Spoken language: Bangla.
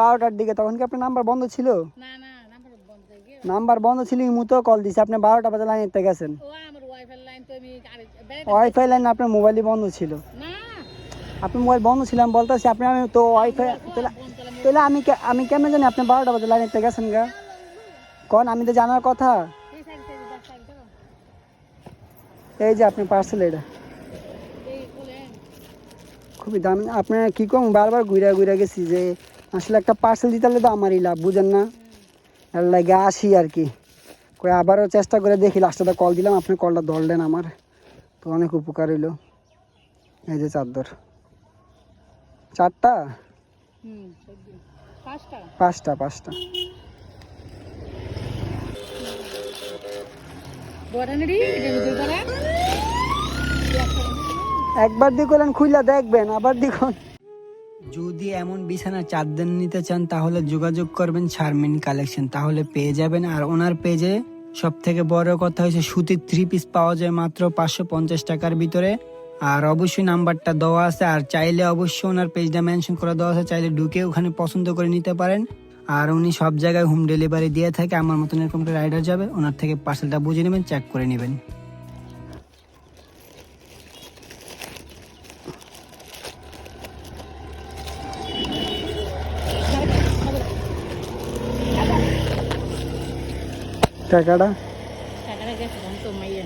12টার দিকে, তখন কি আপনার নাম্বার বন্ধ ছিল? না না নাম্বার বন্ধ হয়ে গিয়ে নাম্বার বন্ধ ছিল, ইমুতেও কল দিছে, আপনি 12টা বাজে লাইনেতে গেছেন। ও আমার ওয়াইফাই লাইন তো আমি ওয়াইফাই লাইন আপনার মোবাইলই বন্ধ ছিল। না আপনার মোবাইল বন্ধ ছিল আমি বলতেছি, আপনি আমি তো ওয়াইফাই তাহলে আমি কেমন জানি আপনি 12টা বাজে লাইনেতে গেছেন গা? কোন আমি তো জানার কথা। এই যে আপনি পার্সেল, এটা খুবই দাম। আপনার কি কম, বারবার ঘুরে ঘুরে গেছি যে আসলে একটা পার্সেল দিতে হলে তো আমারই লাভ, বুঝেন না? এর লাগে আসি আর কি। কই আবারও চেষ্টা করে দেখি, লাস্টটা কল দিলাম, আপনি কলটা ধরলেন আমার, তো অনেক উপকার হইলো। এই যে চাদর 4টা, 5টা একবার দেখলেন খুইলা দেখবেন, আবার দেখুন। যদি এমন বিছানার চাদর নিতে চান তাহলে যোগাযোগ করবেন শারমিন কালেকশন, তাহলে পেয়ে যাবেন। আর ওনার পেজে সব থেকে বড় কথা হচ্ছে সুতির 3 পিস পাওয়া যায় মাত্র 550 টাকার ভিতরে। আর অবশ্যই নাম্বারটা দেওয়া আছে, আর চাইলে অবশ্যই ওনার পেজটা মেনশন করে দেওয়া আছে, চাইলে ঢুকে ওখানে পছন্দ করে নিতে পারেন। আর উনি সব জায়গায় হোম ডেলিভারি দিয়ে থাকে, আমার মতন এরকম একটা রাইডার যাবে, ওনার থেকে পার্সেলটা বুঝে নেবেন, চেক করে নেবেন। টাকাটা টাকাটা গেছে তো মাইয়া